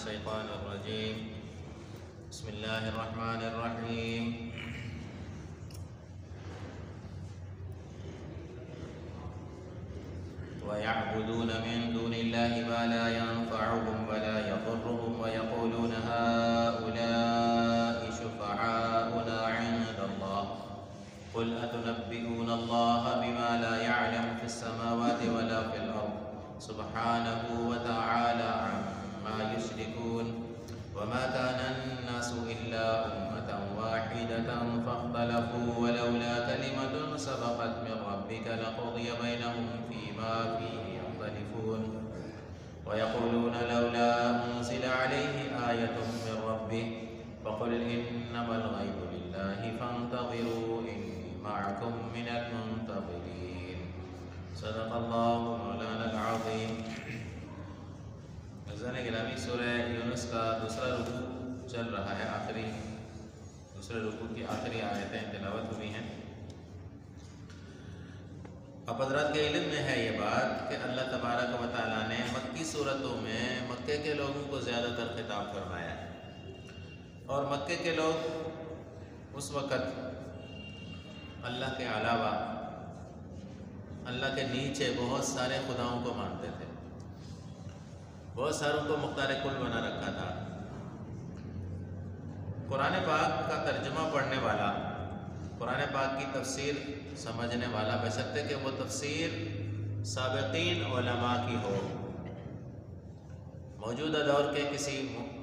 الشيطان الرجيم. بسم الله الرحمن الرحيم. ويعبدون من دون الله ما لا ينفعهم ولا يضرهم ويقولون هؤلاء شفعاؤنا عند الله قل أتنبئون الله بما لا يعلم في السماوات ولا في الأرض سبحانه وتعالى عما يشركون. وما كان الناس إلا أمة واحدة فاختلفوا ولولا كلمة سبقت من ربك لقضي بينهم فيما فيه يختلفون. ويقولون لولا أنزل عليه آية من ربه فقل إنما الغيب لله فانتظروا إني معكم من المنتظرين. صدق الله مولانا العظيم. عزیزان گرامی، سورہ یونس کا دوسرا رکوع چل رہا ہے، دوسرے رکوع کی آخری آیتیں تلاوت ہوئی ہیں. اب حضرات کے علم میں ہے یہ بات کہ اللہ تبارک و تعالیٰ نے مکی صورتوں میں مکے کے لوگوں کو زیادہ تر خطاب فرمایا ہے، اور مکے کے لوگ اس وقت اللہ کے علاوہ اللہ کے نیچے بہت سارے خداؤں کو مانتے تھے، بہت ساروں کو مختار کل بنا رکھا تھا. قرآن پاک کا ترجمہ پڑھنے والا، قرآن پاک کی تفسیر سمجھنے والا، بشرطے کہ وہ تفسیر سابقین علماء کی ہو، موجودہ دور کے کسی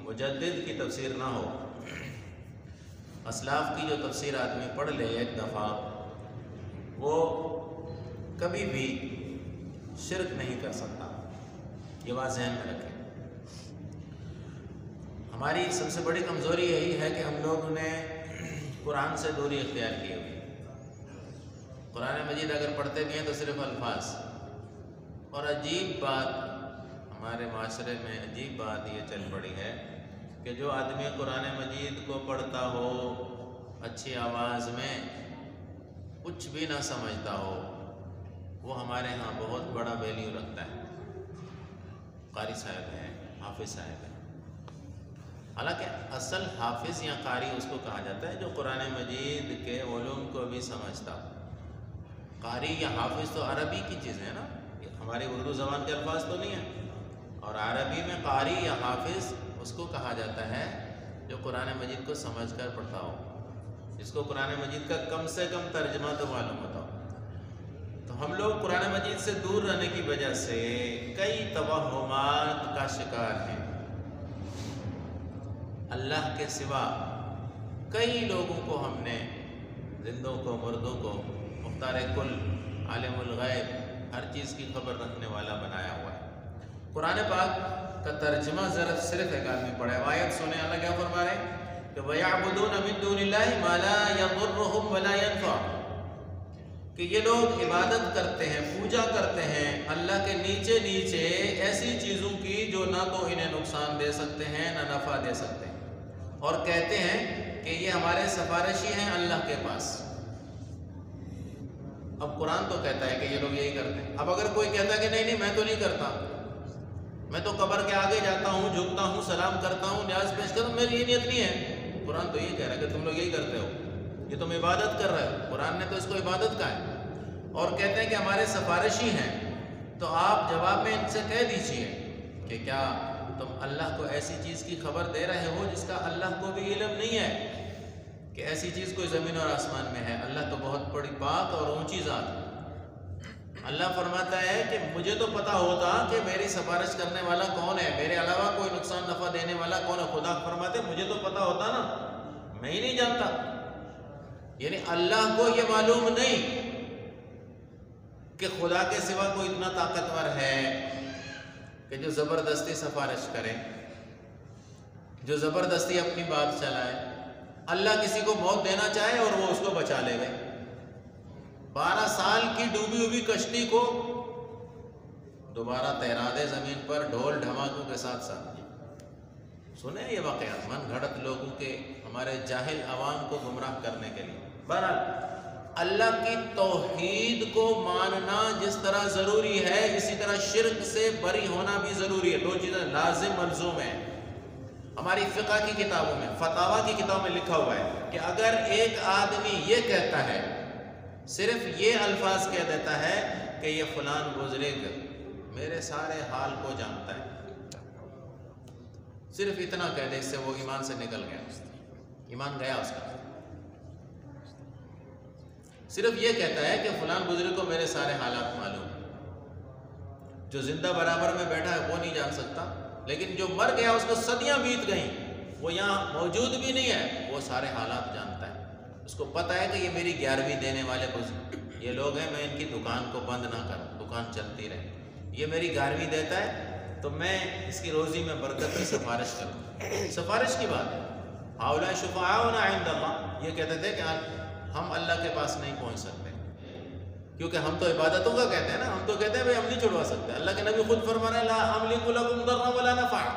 مجدد کی تفسیر نہ ہو. اسلاف کی جو تفسیر آدمی پڑھ لے ایک دفعہ، وہ کبھی بھی شرک نہیں کر سکتا. یہ بات ذہن میں رکھیں. ہماری سب سے بڑی کمزوری یہی ہے کہ ہم لوگوں نے قرآن سے دوری اختیار کی ہوئی. قرآن مجید اگر پڑھتے بھی ہیں تو صرف الفاظ. اور عجیب بات ہمارے معاشرے میں، عجیب بات یہ چل پڑی ہے کہ جو آدمی قرآن مجید کو پڑھتا ہو اچھی آواز میں، کچھ بھی نہ سمجھتا ہو، وہ ہمارے ہاں بہت بڑا ویلیو رکھتا ہے. قاری صاحب ہیں، حافظ صاحب ہیں. حالانکہ اصل حافظ یا قاری اس کو کہا جاتا ہے جو قرآن مجید کے علوم کو بھی سمجھتا. قاری یا حافظ تو عربی کی چیز ہے نا، ہماری اردو زبان کے الفاظ تو نہیں ہیں. اور عربی میں قاری یا حافظ اس کو کہا جاتا ہے جو قرآن مجید کو سمجھ کر پڑھتا ہو، جس کو قرآن مجید کا کم سے کم ترجمہ تو معلوم ہوتا ہو. تو ہم لوگ قرآن مجید سے دور رہنے کی وجہ سے کئی توہمات کا شکار ہیں. اللہ کے سوا کئی لوگوں کو ہم نے، زندوں کو، مردوں کو، مختار کل، عالم الغیب، ہر چیز کی خبر رکھنے والا بنایا ہوا ہے. قرآن پاک کا ترجمہ صرف ایک آدمی پڑھے. آیت سنیں، اللہ کیا فرما رہے ہیں کہ وَيَعْبُدُونَ مِن دُونِ اللَّهِ مَا لَا يَضُرُّهُمْ وَلَا يَنفَعُهُمْ، کہ یہ لوگ عبادت کرتے ہیں، پوجا کرتے ہیں اللہ کے نیچے ایسی چیزوں کی جو نہ تو انہیں نقصان دے سکتے ہیں نہ نفع دے سکتے ہیں، اور کہتے ہیں کہ یہ ہمارے سفارشی ہیں اللہ کے پاس. اب قرآن تو کہتا ہے کہ یہ لوگ یہی کرتے ہیں. اب اگر کوئی کہتا ہے کہ نہیں میں تو نہیں کرتا، میں تو قبر کے آگے جاتا ہوں، جھکتا ہوں، سلام کرتا ہوں، نیاز پیش کرتا ہوں، میری یہ نیت نہیں ہے. قرآن تو یہ کہہ رہا ہے کہ تم لوگ یہی کرتے ہو، یہ تم عبادت کر رہے ہو. قرآن نے تو اس کو عبادت کہا ہے. اور کہتے ہیں کہ ہمارے سفارشی ہیں. تو آپ جواب میں ان سے کہہ دیجئے کہ کیا تم اللہ کو ایسی چیز کی خبر دے رہے ہو جس کا اللہ کو بھی علم نہیں ہے کہ ایسی چیز کوئی زمین اور آسمان میں ہے؟ اللہ تو بہت بڑی پاک اور اونچی ذات ہے. اللہ فرماتا ہے کہ مجھے تو پتا ہوتا کہ میری سفارش کرنے والا کون ہے، میرے علاوہ کوئی نقصان نفع دینے والا کون ہے. خدا فرماتے مجھے تو پتا ہوتا نا، میں ہی نہیں جانتا. یعنی اللہ کو یہ معلوم نہیں کہ خدا کے سوا کوئی اتنا طاقتور ہے کہ جو زبردستی سفارش کرے، جو زبردستی اپنی بات چلائے. اللہ کسی کو موت دینا چاہے اور وہ اس کو بچا لے گئے. 12 سال کی ڈوبی ہوئی کشتی کو دوبارہ تیرا دے زمین پر ڈھول ڈھماکوں کے ساتھ. سنیں یہ واقعات من گھڑت لوگوں کے، ہمارے جاہل عوام کو گمراہ کرنے کے لیے. بہرحال اللہ کی توحید کو ماننا جس طرح ضروری ہے، اسی طرح شرک سے بری ہونا بھی ضروری ہے. دو چیزیں لازم ملزوم ہیں. ہماری فقہ کی کتابوں میں، فتاوا کی کتابوں میں لکھا ہوا ہے کہ اگر ایک آدمی یہ کہتا ہے، صرف یہ الفاظ کہہ دیتا ہے کہ یہ فلان بزرگ میرے سارے حال کو جانتا ہے، صرف اتنا کہہ دے، اس سے وہ ایمان سے نکل گیا، ایمان گیا اس کا۔ صرف یہ کہتا ہے کہ فلان بزرگ کو میرے سارے حالات معلوم ہیں، جو زندہ برابر میں بیٹھا ہے وہ نہیں جان سکتا، لیکن جو مر گیا اس کو صدیاں بیت گئیں، وہ یہاں موجود بھی نہیں ہے، وہ سارے حالات جانتا ہے۔ اس کو پتہ ہے کہ یہ میری 11ویں دینے والے بزرگ یہ لوگ ہیں، میں ان کی دکان کو بند نہ کروں، دکان چلتی رہے، یہ میری 11ویں دیتا ہے تو میں اس کی روزی میں برکت کی سفارش کروں۔ سفارش کی بات ہے، ہؤلاء شفعاؤنا عند اللہ، یہ کہتے تھے کہ ہم اللہ کے پاس نہیں پہنچ سکتے، کیونکہ ہم تو عبادتوں کا کہتے ہیں نا، ہم تو کہتے ہیں بھائی ہم نہیں چھڑوا سکتے۔ اللہ کے نبی خود فرما رہے ہیں لا املک لکم ضرا ولا نفعا،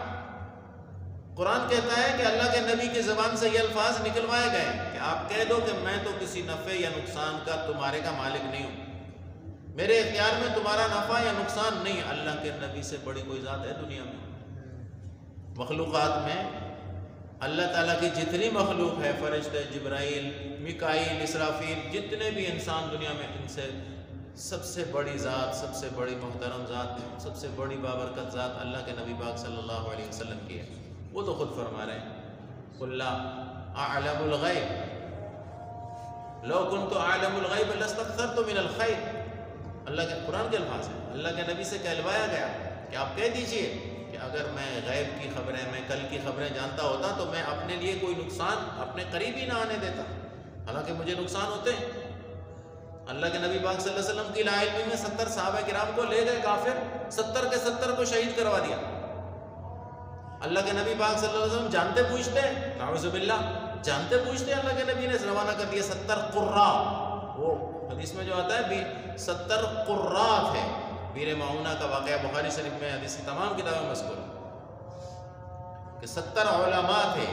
قرآن کہتا ہے کہ اللہ کے نبی کی زبان سے یہ الفاظ نکلوائے گئے کہ آپ کہہ دو کہ میں تو کسی نفع یا نقصان کا تمہارے کا مالک نہیں ہوں، میرے اختیار میں تمہارا نفع یا نقصان نہیں۔ اللہ کے نبی سے بڑی کوئی ذات ہے دنیا میں؟ مخلوقات میں اللہ تعالیٰ کی جتنی مخلوق ہے، فرشتے، جبرائیل، میکائیل، اسرافیل، جتنے بھی انسان دنیا میں، ان سے سب سے بڑی ذات، سب سے بڑی محترم ذات، سب سے بڑی بابرکت ذات اللہ کے نبی پاک صلی اللہ علیہ وسلم کی ہے۔ وہ تو خود فرما رہے ہیں قل لا اعلم الغیب لو کنت اعلم الغیب لاستکثرت من الخیر، اللہ کے قرآن کے الفاظ ہیں، اللہ کے نبی سے کہلوایا گیا کہ آپ کہہ دیجئے کہ اگر میں غیب کی خبریں، میں کل کی خبریں جانتا ہوتا تو میں اپنے لیے کوئی نقصان اپنے قریب ہی نہ آنے دیتا، حالانکہ مجھے نقصان ہوتے ہیں۔ اللہ کے نبی پاک صلی اللہ علیہ وسلم کی لا علمی میں 70 صحابہ کرام کو لے گئے کافر، 70 کے 70 کو شہید کروا دیا۔ اللہ کے نبی پاک صلی اللہ علیہ وسلم جانتے پوچھتے، نعوذ باللہ، جانتے پوچھتے اللہ کے نبی نے روانہ کر دیا 70 قرا، وہ حدیث میں جو آتا ہے 70 قرا تھے۔ بیر معونہ کا واقعہ بخاری شریف میں، حدیث کی تمام کتابیں مذکور ہے کہ 70 علماء تھے،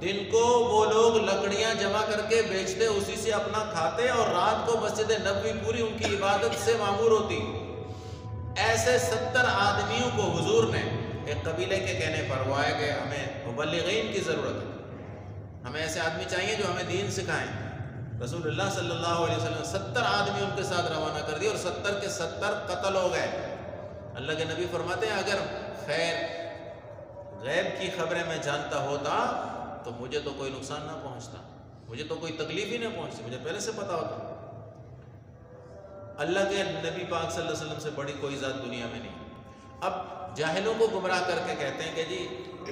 دن کو وہ لوگ لکڑیاں جمع کر کے بیچتے، اسی سے اپنا کھاتے، اور رات کو مسجد نبوی پوری ان کی عبادت سے معمور ہوتی۔ ایسے 70 آدمیوں کو حضور نے ایک قبیلے کے کہنے پر وہ آئے کہ ہمیں مبلغین کی ضرورت ہے، ہمیں ایسے آدمی چاہیے جو ہمیں دین سکھائیں۔ رسول اللہ صلی اللہ علیہ وسلم 70 آدمی ان کے ساتھ روانہ کر دیے، اور 70 کے 70 قتل ہو گئے۔ اللہ کے نبی فرماتے ہیں اگر خیر غیب کی خبریں میں جانتا ہوتا تو مجھے تو کوئی نقصان نہ پہنچتا، مجھے تو کوئی تکلیف ہی نہ پہنچتی، مجھے پہلے سے پتا ہوتا۔ اللہ کے نبی پاک صلی اللہ علیہ وسلم سے بڑی کوئی ذات دنیا میں نہیں۔ اب جاہلوں کو گمراہ کر کے کہتے ہیں کہ جی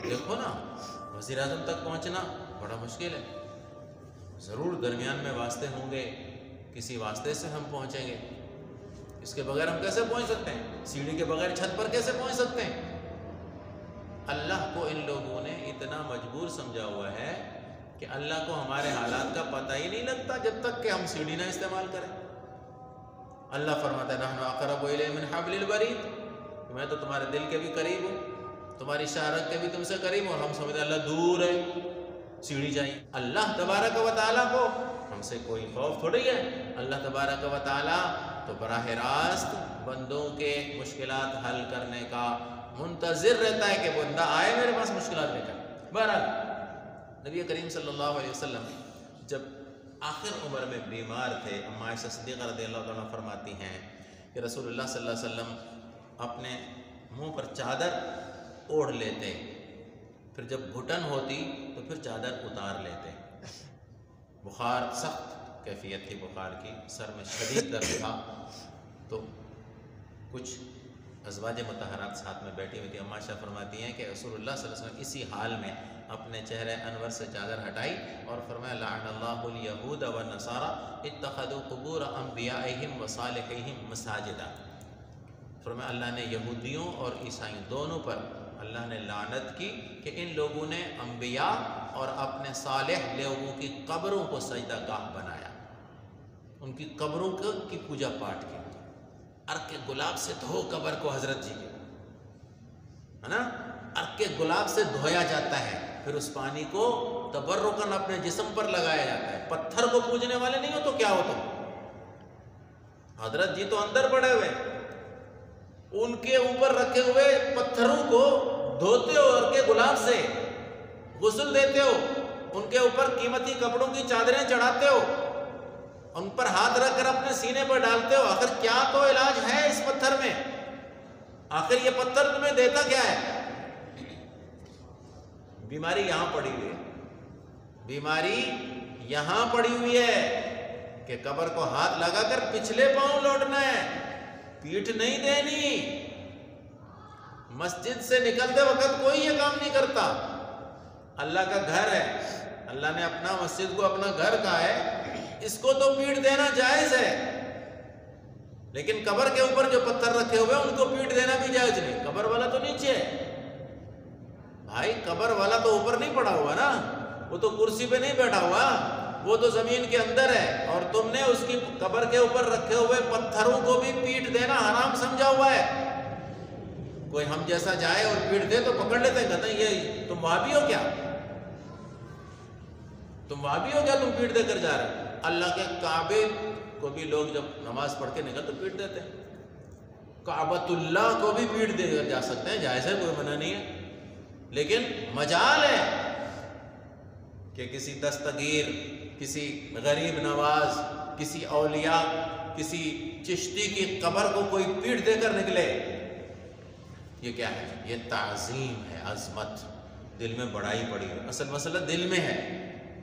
دیکھو نا، وزیر اعظم تک پہنچنا بڑا مشکل ہے، ضرور درمیان میں واسطے ہوں گے، کسی واسطے سے ہم پہنچیں گے، اس کے بغیر ہم کیسے پہنچ سکتے ہیں؟ سیڑھی کے بغیر چھت پر کیسے پہنچ سکتے ہیں؟ اللہ کو ان لوگوں نے اتنا مجبور سمجھا ہوا ہے کہ اللہ کو ہمارے حالات کا پتہ ہی نہیں لگتا جب تک کہ ہم سیڑھی نہ استعمال کریں۔ اللہ فرماتا ہے نحن اقرب الیہ من حبل الورید، میں تو تمہارے دل کے بھی قریب ہوں، تمہاری شہرت کے بھی تم سے قریب ہوں، اور ہم سمجھتے ہیں اللہ دور ہے، سیڑھی چاہیے۔ اللہ تبارک و تعالیٰ کو ہم سے کوئی خوف تھوڑی ہے، اللہ تبارک و تعالیٰ تو براہ راست بندوں کے مشکلات حل کرنے کا منتظر رہتا ہے کہ بندہ آئے میرے پاس مشکلات لے کر۔ بہرحال نبی کریم صلی اللہ علیہ وسلم جب آخر عمر میں بیمار تھے، اما عائشہ صدیقہ رضی اللہ عنہ فرماتی ہیں کہ رسول اللہ صلی اللہ علیہ وسلم اپنے منہ پر چادر اوڑھ لیتے، پھر جب گھٹن ہوتی تو پھر چادر اتار لیتے۔ بخار، سخت کیفیت تھی بخار کی، سر میں شدید درد تھا، تو کچھ ازواج مطہرات ساتھ میں بیٹھی ہوئی تھی، اما عائشہ فرماتی ہیں کہ رسول اللہ صلی اللہ علیہ وسلم اسی حال میں اپنے چہرے انور سے چادر ہٹائی اور فرمایا لعن اللہ الیہود والنصارى اتخذوا قبور انبیائہم وصالحیہم مساجدا۔ فرمایا اللہ نے یہودیوں اور عیسائیوں دونوں پر اللہ نے لعنت کی کہ ان لوگوں نے انبیاء اور اپنے صالح لوگوں کی قبروں کو سجدہ گاہ بنایا، ان کی قبروں کی پوجا پاٹ کی۔ عرق گلاب سے دھو قبر کو حضرت جی ہے نا، عرق گلاب سے دھویا جاتا ہے، پھر اس پانی کو تبرکاً اپنے جسم پر لگایا جاتا ہے۔ پتھر کو پوجنے والے نہیں ہو تو کیا ہو تم؟ حضرت جی تو اندر پڑے ہوئے، ان کے اوپر رکھے ہوئے پتھروں کو دھوتے ہو عرق گلاب سے، غسل دیتے ہو، ان کے اوپر قیمتی کپڑوں کی چادریں چڑھاتے ہو، ان پر ہاتھ رکھ کر اپنے سینے پر ڈالتے ہو، آخر کیا تو علاج ہے اس پتھر میں؟ آخر یہ پتھر تمہیں دیتا کیا ہے؟ بیماری یہاں پڑی ہوئی ہے، بیماری یہاں پڑی ہوئی ہے کہ قبر کو ہاتھ لگا کر پچھلے پاؤں لوٹنا ہے، پیٹھ نہیں دینی۔ مسجد سے نکلتے وقت کوئی یہ کام نہیں کرتا۔ اللہ کا گھر ہے، اللہ نے اپنا مسجد کو اپنا گھر کہا ہے، اس کو تو پیٹ دینا جائز ہے، لیکن قبر کے اوپر جو پتھر رکھے ہوئے ان کو پیٹ دینا بھی جائز نہیں۔ قبر والا تو نیچے ہے بھائی، قبر والا تو اوپر نہیں پڑا ہوا نا، وہ تو کرسی پہ نہیں بیٹھا ہوا، وہ تو زمین کے اندر ہے، اور تم نے اس کی قبر کے اوپر رکھے ہوئے پتھروں کو بھی پیٹ دینا حرام سمجھا ہوا ہے۔ کوئی ہم جیسا جائے اور پیٹ دے تو پکڑ لیتے ہیں، کہتے ہیں یہ تم وہابی ہو کیا؟ تم وہابی ہو کیا تم پیٹ دے کر جا رہے ہیں؟ اللہ کے کعبے کو بھی لوگ جب نماز پڑھ کے نکل تو پیٹ دیتے ہیں، کعبۃ اللہ کو بھی پیٹ دے کر جا سکتے ہیں، جائز ہے، کوئی منع نہیں ہے، لیکن مجال ہے کہ کسی دستگیر، کسی غریب نواز، کسی اولیاء، کسی چشتی کی قبر کو کوئی پیٹ دے کر نکلے، یہ کیا ہے؟ یہ تعظیم ہے، عظمت، دل میں بڑائی پڑی ہے۔ اصل مسئلہ دل میں ہے،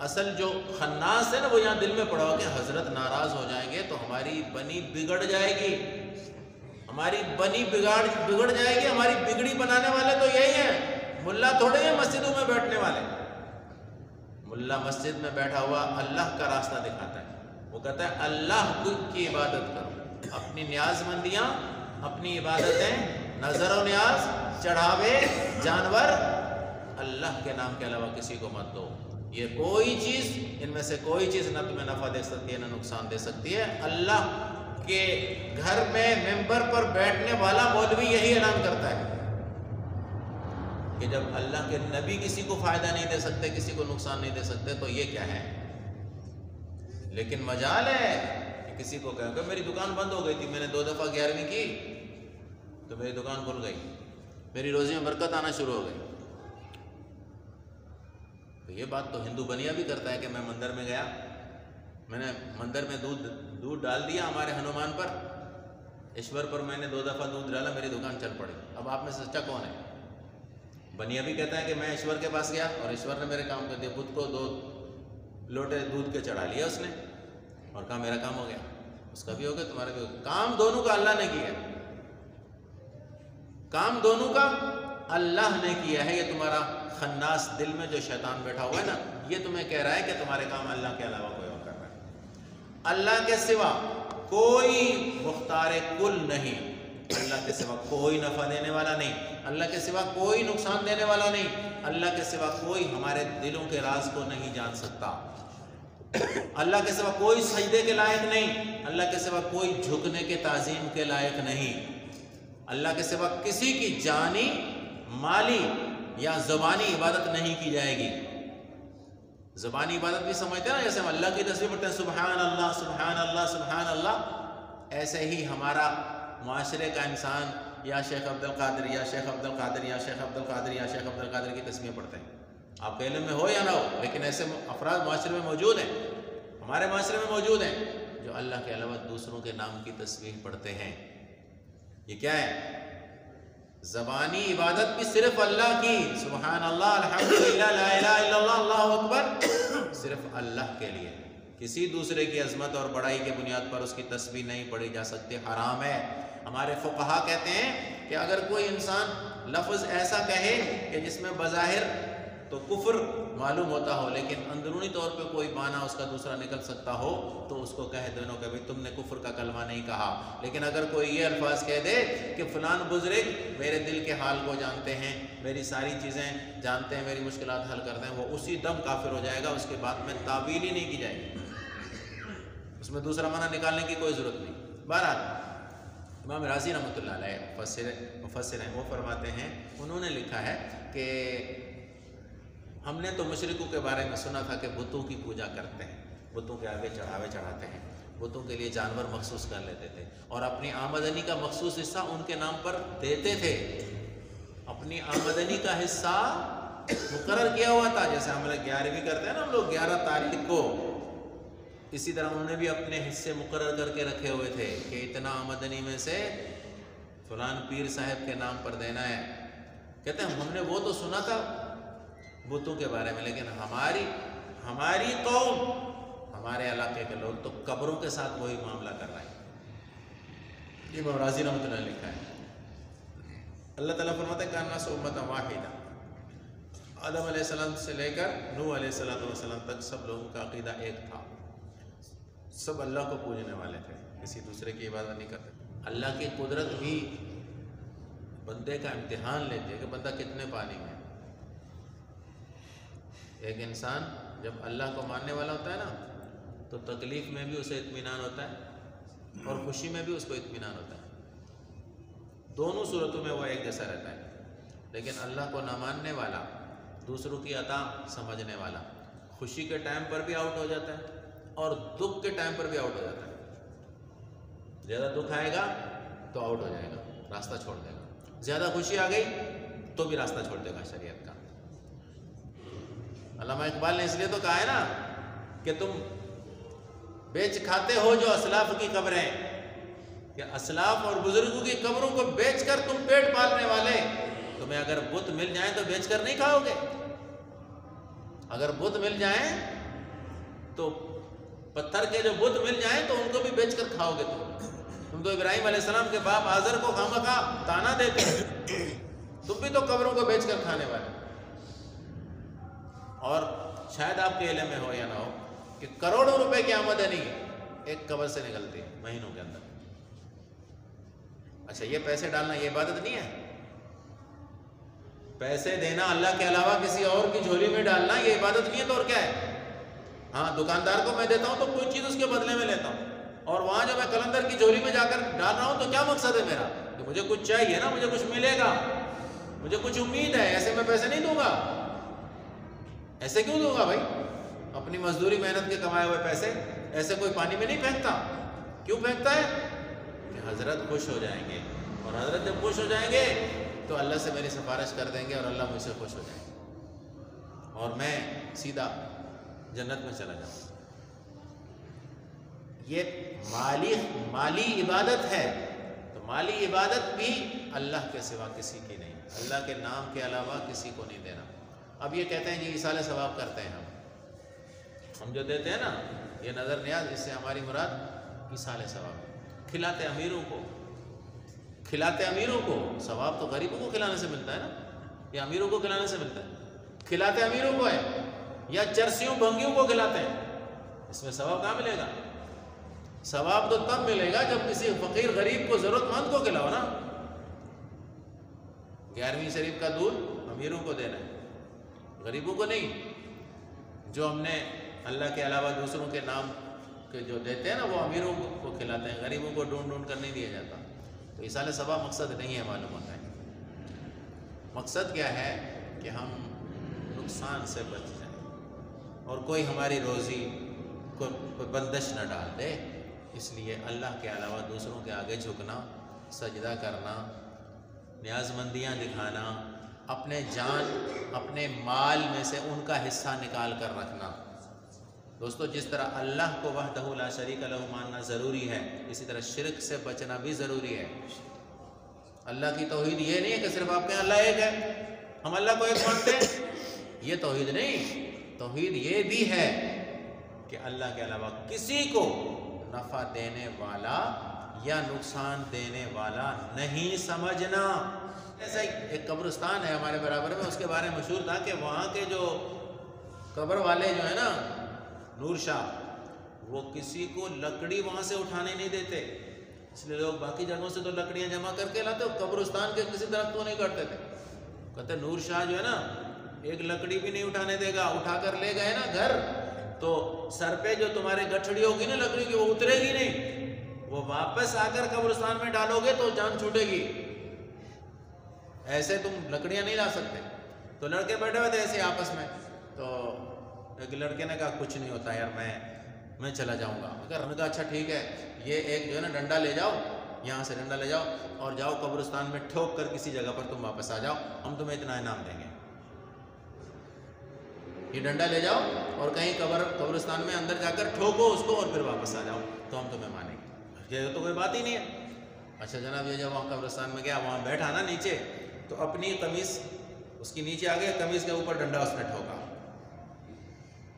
اصل جو خناس ہے نا وہ یہاں دل میں پڑا ہو کہ حضرت ناراض ہو جائیں گے تو ہماری بنی بگڑ جائے گی، ہماری بنی بگڑ جائے گی، ہماری بگڑی بنانے والے تو یہی ہیں، ملا تھوڑے ہیں مسجدوں میں بیٹھنے والے۔ ملا مسجد میں بیٹھا ہوا اللہ کا راستہ دکھاتا ہے، وہ کہتا ہے اللہ کی عبادت کرو، اپنی نیاز مندیاں، اپنی عبادتیں، نظر و نیاز، چڑھاوے، جانور، اللہ کے نام کے علاوہ کسی کو مت دو۔ یہ کوئی چیز، ان میں سے کوئی چیز نہ تمہیں نفع دے سکتی ہے نہ نقصان دے سکتی ہے۔ اللہ کے گھر میں ممبر پر بیٹھنے والا مولوی یہی اعلان کرتا ہے کہ جب اللہ کے نبی کسی کو فائدہ نہیں دے سکتے، کسی کو نقصان نہیں دے سکتے، تو یہ کیا ہے؟ لیکن مجال ہے کہ کسی کو کہوں کہ میری دکان بند ہو گئی تھی، میں نے 2 دفعہ 11ویں کی تو میری دکان کھل گئی، میری روزی میں برکت آنا شروع ہو گئی۔ تو یہ بات تو ہندو بنیا بھی کرتا ہے کہ میں مندر میں گیا، میں نے مندر میں دودھ ڈال دیا ہمارے ہنومان پر، ایشور پر میں نے 2 دفعہ دودھ ڈالا، میری دکان چل پڑی۔ اب آپ میں سے سچا کون ہے؟ بنیا بھی کہتا ہے کہ میں ایشور کے پاس گیا اور ایشور نے میرے کام کر دیا، بدھ کو 2 لوٹے دودھ کے چڑھا لیا اس نے اور کہا میرا کام ہو گیا، اس کا بھی ہو گیا تمہارا بھی ہو گیا۔ کام دونوں کا اللہ نے کیا، کام دونوں کا اللہ نے کیا ہے۔ یہ تمہارا خناس دل میں جو شیطان بیٹھا ہوا ہے نا، یہ تمہیں کہہ رہا ہے کہ تمہارے کام اللہ کے علاوہ کوئی اور کر رہا ہے۔ اللہ کے سوا کوئی مختار کل نہیں، اللہ کے سوا کوئی نفع دینے والا نہیں، اللہ کے سوا کوئی نقصان دینے والا نہیں، اللہ کے سوا کوئی ہمارے دلوں کے راز کو نہیں جان سکتا، اللہ کے سوا کوئی سجدے کے لائق نہیں، اللہ کے سوا کوئی جھکنے کے تعظیم کے لائق نہیں، اللہ کے سوا کسی کی جانی، مالی یا زبانی عبادت نہیں کی جائے گی۔ زبانی عبادت بھی سمجھتے ہیں نا، جیسے ہم اللہ کی تسبیح پڑھتے ہیں سبحان اللہ سبحان اللہ سبحان اللہ، ایسے ہی ہمارا معاشرے کا انسان یا شیخ عبد القادر یا شیخ عبد القادر یا شیخ عبد القادر یا شیخ عبد القادر کی تسبیح پڑھتے ہیں۔ آپ کے علم میں ہو یا نہ ہو، لیکن ایسے افراد معاشرے میں موجود ہیں، ہمارے معاشرے میں موجود ہیں جو اللہ کے علاوہ دوسروں کے نام کی تسبیح پڑھتے ہیں۔ یہ کیا ہے؟ زبانی عبادت بھی صرف اللہ کی، سبحان اللہ الحمدللہ لا الہ الا اللہ اللہ اکبر، صرف اللہ کے لیے، کسی دوسرے کی عظمت اور بڑائی کے بنیاد پر اس کی تسبیح نہیں پڑھی جا سکتی، حرام ہے۔ ہمارے فقہا کہتے ہیں کہ اگر کوئی انسان لفظ ایسا کہے کہ جس میں بظاہر تو کفر معلوم ہوتا ہو لیکن اندرونی طور پہ کوئی معنی اس کا دوسرا نکل سکتا ہو، تو اس کو کہہ دینا کہ تم نے کفر کا کلمہ نہیں کہا۔ لیکن اگر کوئی یہ الفاظ کہہ دے کہ فلان بزرگ میرے دل کے حال کو جانتے ہیں، میری ساری چیزیں جانتے ہیں، میری مشکلات حل کرتے ہیں، وہ اسی دم کافر ہو جائے گا، اس کے بعد میں تعویل ہی نہیں کی جائے گی، اس میں دوسرا معنی نکالنے کی کوئی ضرورت نہیں۔ بہرحال امام راضی رحمۃ اللہ علیہ مفسر ہیں، وہ فرماتے ہیں، انہوں نے لکھا ہے کہ ہم نے تو مشرکوں کے بارے میں سنا تھا کہ بتوں کی پوجا کرتے ہیں، بتوں کے آگے چڑھاوے چڑھاتے ہیں، بتوں کے لیے جانور مخصوص کر لیتے تھے اور اپنی آمدنی کا مخصوص حصہ ان کے نام پر دیتے تھے، اپنی آمدنی کا حصہ مقرر کیا ہوا تھا، جیسے ہم لوگ 11ویں کرتے ہیں نا ہم لوگ 11 تاریخ کو، اسی طرح انہوں نے بھی اپنے حصے مقرر کر کے رکھے ہوئے تھے کہ اتنا آمدنی میں سے فلان پیر صاحب کے نام پر دینا ہے۔ کہتے ہیں ہم نے وہ تو سنا تھا بتوں کے بارے میں، لیکن ہماری قوم، ہمارے علاقے کے لوگ تو قبروں کے ساتھ وہی معاملہ کر رہے ہیں۔ امام رازی رحمۃ اللہ نے لکھا ہے۔ اللہ تعالیٰ فرماتے ہیں کہ الناس امۃ واحدہ، آدم علیہ السلام سے لے کر نوح علیہ السلام تک سب لوگوں کا عقیدہ ایک تھا، سب اللہ کو پوجنے والے تھے، کسی دوسرے کی عبادت نہیں کرتے۔ اللہ کی قدرت بھی بندے کا امتحان لیتی ہے کہ بندہ کتنے پانی میں۔ ایک انسان جب اللہ کو ماننے والا ہوتا ہے نا تو تکلیف میں بھی اسے اطمینان ہوتا ہے اور خوشی میں بھی اس کو اطمینان ہوتا ہے، دونوں صورتوں میں وہ ایک جیسا رہتا ہے۔ لیکن اللہ کو نہ ماننے والا، دوسروں کی عطا سمجھنے والا، خوشی کے ٹائم پر بھی آؤٹ ہو جاتا ہے اور دکھ کے ٹائم پر بھی آؤٹ ہو جاتا ہے۔ زیادہ دکھ آئے گا تو آؤٹ ہو جائے گا، راستہ چھوڑ دے گا، زیادہ خوشی آ گئی تو بھی راستہ چھوڑ دے گا شریعت کا۔ علامہ اقبال نے اس لیے تو کہا ہے نا کہ تم بیچ کھاتے ہو جو اسلاف کی قبریں، کہ اسلاف اور بزرگوں کی قبروں کو بیچ کر تم پیٹ پالنے والے، تمہیں اگر بت مل جائیں تو بیچ کر نہیں کھاؤ گے؟ اگر بت مل جائیں تو پتھر کے جو بت مل جائیں تو ان کو بھی بیچ کر کھاؤ گے تم تو ابراہیم علیہ السلام کے باپ آزر کو خامخواہ تانا دیتے ہو، تم بھی تو قبروں کو بیچ کر کھانے والے۔ اور شاید آپ کے علم میں ہو یا نہ ہو کہ کروڑوں روپے کی آمدنی ایک قبر سے نکلتی ہے مہینوں کے اندر۔ اچھا یہ پیسے ڈالنا یہ عبادت نہیں ہے؟ پیسے دینا اللہ کے علاوہ کسی اور کی جھولی میں ڈالنا یہ عبادت نہیں ہے تو اور کیا ہے؟ ہاں دکاندار کو میں دیتا ہوں تو کوئی چیز اس کے بدلے میں لیتا ہوں، اور وہاں جو میں کلندر کی جھولی میں جا کر ڈال رہا ہوں تو کیا مقصد ہے میرا؟ کہ مجھے کچھ چاہیے نا، مجھے کچھ ملے گا، مجھے کچھ امید ہے، ایسے میں پیسے نہیں دوں گا۔ ایسے کیوں دوں گا بھائی؟ اپنی مزدوری محنت کے کمائے ہوئے پیسے ایسے کوئی پانی میں نہیں پھینکتا۔ کیوں پھینکتا ہے؟ کہ حضرت خوش ہو جائیں گے، اور حضرت جب خوش ہو جائیں گے تو اللہ سے میری سفارش کر دیں گے اور اللہ مجھ سے خوش ہو جائیں گے اور میں سیدھا جنت میں چلا جاؤں۔ یہ مالی عبادت ہے، تو مالی عبادت بھی اللہ کے سوا کسی کی نہیں، اللہ کے نام کے علاوہ کسی کو نہیں دینا۔ اب یہ کہتے ہیں جی ایصال ثواب کرتے ہیں ہم جو دیتے ہیں نا یہ نظر نیاز، اس سے ہماری مراد ایصال ثواب، کھلاتے امیروں کو ثواب تو غریبوں کو کھلانے سے ملتا ہے نا، یا امیروں کو کھلانے سے ملتا ہے؟ کھلاتے امیروں کو ہے یا چرسیوں بھنگیوں کو کھلاتے ہیں؟ اس میں ثواب کہاں ملے گا؟ ثواب تو تب ملے گا جب کسی فقیر غریب کو، ضرورت مند کو کھلاؤ نا۔ 11ویں شریف کا دودھ امیروں کو دینا ہے، غریبوں کو نہیں۔ جو ہم نے اللہ کے علاوہ دوسروں کے نام کے جو دیتے ہیں نا وہ امیروں کو کھلاتے ہیں، غریبوں کو ڈھونڈ کر نہیں دیا جاتا۔ تو ایصال ثواب مقصد نہیں ہے، معلوم ہوتا ہے۔ مقصد کیا ہے کہ ہم نقصان سے بچ جائیں اور کوئی ہماری روزی کوئی بندش نہ ڈال دے۔ اس لیے اللہ کے علاوہ دوسروں کے آگے جھکنا، سجدہ کرنا، نیاز مندیاں دکھانا، اپنے جان اپنے مال میں سے ان کا حصہ نکال کر رکھنا۔ دوستو جس طرح اللہ کو وحدہ لا شریک لہ ماننا ضروری ہے، اسی طرح شرک سے بچنا بھی ضروری ہے۔ اللہ کی توحید یہ نہیں ہے کہ صرف آپ کے اللہ ایک ہے، ہم اللہ کو ایک مانتے ہیں، یہ توحید نہیں۔ توحید یہ بھی ہے کہ اللہ کے علاوہ کسی کو نفع دینے والا یا نقصان دینے والا نہیں سمجھنا۔ ایسا ایک قبرستان ہے ہمارے برابر میں، اس کے بارے میں مشہور تھا کہ وہاں کے جو قبر والے جو ہیں نا نور شاہ، وہ کسی کو لکڑی وہاں سے اٹھانے نہیں دیتے، اس لیے لوگ باقی جگہوں سے تو لکڑیاں جمع کر کے لاتے، قبرستان کے کسی درخت کو نہیں کاٹتے تھے۔ کہتے نور شاہ جو ہے نا ایک لکڑی بھی نہیں اٹھانے دے گا، اٹھا کر لے گئے نا گھر تو سر پہ جو تمہارے گٹھڑی ہوگی نا لکڑی کی وہ اترے گی نہیں، وہ واپس آ کر قبرستان میں ڈالو گے تو جان چھوٹے گی، ایسے تم لکڑیاں نہیں لا سکتے۔ تو لڑکے بیٹھے ہوئے تھے ایسے آپس میں، تو ایک لڑکے نے کہا کچھ نہیں ہوتا یار، میں چلا جاؤں گا۔ اگر ہم نے کہا اچھا ٹھیک ہے، یہ ایک جو ہے نا ڈنڈا لے جاؤ، یہاں سے ڈنڈا لے جاؤ اور جاؤ قبرستان میں ٹھوک کر کسی جگہ پر تم واپس آ جاؤ، ہم تمہیں اتنا انعام دیں گے۔ یہ ڈنڈا لے جاؤ اور کہیں قبرستان میں اندر جا کر ٹھوکو اس کو اور پھر واپس آ جاؤ تو ہم تمہیں مانیں گے. یہ تو کوئی بات ہی نہیں ہے. اچھا جناب یہ جب وہاں قبرستان میں گیا وہاں بیٹھا نا نیچے تو اپنی قمیص اس کی نیچے آ گیا, قمیص کے اوپر ڈنڈا اس نے ٹھوکا,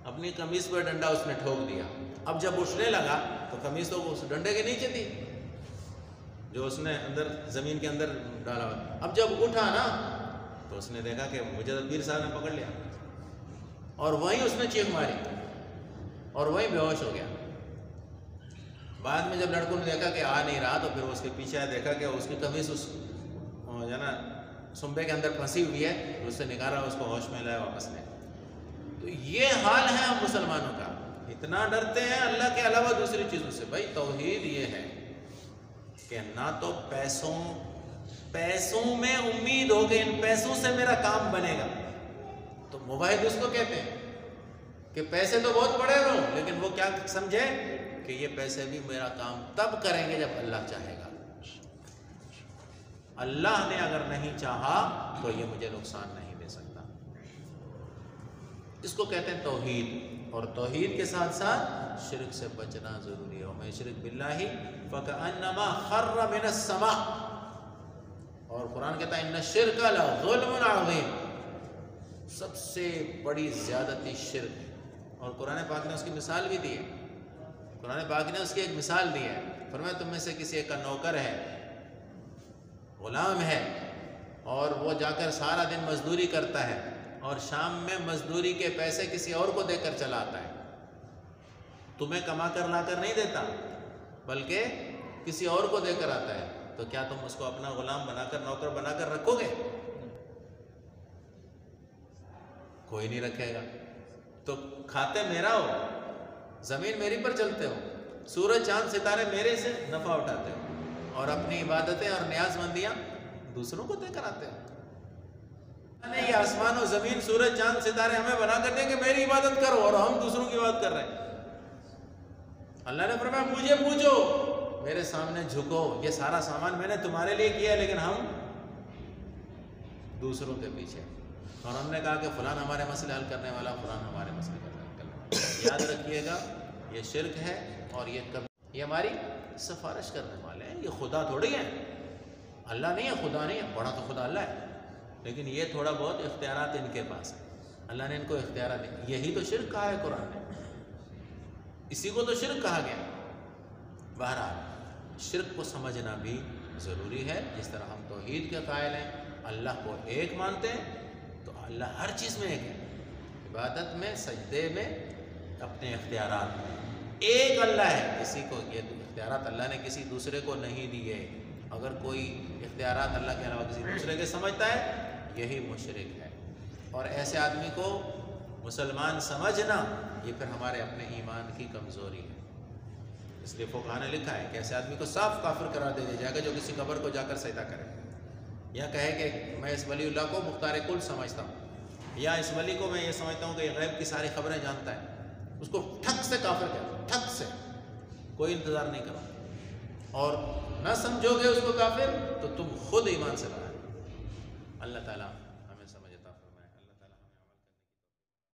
اپنی قمیص پر ڈنڈا اس نے ٹھوک دیا. اب جب اٹھنے لگا تو قمیص تو اس ڈنڈے کے نیچے تھی جو اس نے اندر زمین کے اندر ڈالا ہوا. اب جب اٹھا نا تو اس نے دیکھا کہ مجھے تو پیر صاحب نے پکڑ لیا اور وہیں اس نے چیخ ماری اور وہیں بے ہوش ہو گیا. بعد میں جب لڑکوں نے دیکھا کہ آ نہیں رہا تو پھر اس کے پیچھے دیکھا کہ اس کی قمیص اس جو نا سنبے کے اندر پھنسی ہوئی ہے, اس سے نکالا, اس کو ہوش میں لایا واپس لے. تو یہ حال ہے ہم مسلمانوں کا, اتنا ڈرتے ہیں اللہ کے علاوہ دوسری چیزوں سے. بھائی توحید یہ ہے کہ نہ تو پیسوں میں امید ہو کہ ان پیسوں سے میرا کام بنے گا. تو موحد اس کو کہتے ہیں کہ پیسے تو بہت بڑے ہوں لیکن وہ کیا سمجھے کہ یہ پیسے بھی میرا کام تب کریں گے جب اللہ چاہے گا. اللہ نے اگر نہیں چاہا تو یہ مجھے نقصان نہیں دے سکتا. اس کو کہتے ہیں توحید. اور توحید کے ساتھ ساتھ شرک سے بچنا ضروری ہے. وَمَن يُشْرِكْ بِاللَّهِ فَكَأَنَّمَا خَرَّ مِنَ السَّمَاءِ. اور قرآن کہتا ہے اِنَّ الشِّرْكَ لَظُلْمٌ عَظِيمٌ. سب سے بڑی زیادتی شرک ہے. اور قرآن پاک نے اس کی مثال بھی دی ہے. قرآن پاک نے اس کی ایک مثال دی ہے. فرمایا تم میں سے کسی ایک کا نوکر ہے, غلام ہے, اور وہ جا کر سارا دن مزدوری کرتا ہے اور شام میں مزدوری کے پیسے کسی اور کو دے کر چلا آتا ہے. تمہیں کما کر لا کر نہیں دیتا بلکہ کسی اور کو دے کر آتا ہے. تو کیا تم اس کو اپنا غلام بنا کر, نوکر بنا کر رکھو گے؟ کوئی نہیں رکھے گا. تو کھاتے میرا ہو, زمین میری پر چلتے ہو, سورج چاند ستارے میرے سے نفع اٹھاتے ہو اور اپنی عبادتیں اور نیاز مندیاں دوسروں کو دے کر آتے ہو. نہیں, یہ آسمان و زمین, سورج چاند ستارے ہمیں بنا کر دیں کہ میری عبادت کرو اور ہم دوسروں کی عبادت کر رہے ہیں. اللہ نے فرمایا مجھے پوچھو, میرے سامنے جھکو, یہ سارا سامان میں نے تمہارے لیے کیا لیکن ہم دوسروں کے پیچھے. اور ہم نے کہا کہ فلان ہمارے مسئلے حل کرنے والا, فلان ہمارے مسئلے حل کرنے والا. یاد رکھیے گا یہ شرک ہے اور یہ ہماری سفارش کرنے والے ہیں. یہ خدا تھوڑی ہیں, اللہ نہیں ہے, خدا نہیں ہے. بڑا تو خدا اللہ ہے لیکن یہ تھوڑا بہت اختیارات ان کے پاس ہیں. اللہ نے ان کو اختیارات دی. یہی تو شرک کہا ہے قرآن نے, اسی کو تو شرک کہا گیا. بہرحال شرک کو سمجھنا بھی ضروری ہے. جس طرح ہم توحید کے قائل ہیں, اللہ کو ایک مانتے ہیں, تو اللہ ہر چیز میں ایک ہے. عبادت میں, سجدے میں, اپنے اختیارات میں ایک اللہ ہے. کسی کو یہ اختیارات اللہ نے کسی دوسرے کو نہیں دیے. اگر کوئی اختیارات اللہ کے علاوہ کسی دوسرے کے سمجھتا ہے یہی مشرک ہے. اور ایسے آدمی کو مسلمان سمجھنا یہ پھر ہمارے اپنے ایمان کی کمزوری ہے. اس لیے فقہاء نے لکھا ہے کہ ایسے آدمی کو صاف کافر قرار دے دیا جائے گا جو کسی قبر کو جا کر سجدہ کرے, یا کہے کہ میں اس ولی اللہ کو مختار کل سمجھتا ہوں, یا اس ولی کو میں یہ سمجھتا ہوں کہ یہ غیب کی ساری خبریں جانتا ہے. اس کو ٹھک سے کافر کہتا, ٹھک سے, کوئی انتظار نہیں کرو. اور نہ سمجھو گے اس کو کافر تو تم خود ایمان سے باہر. اللہ تعالیٰ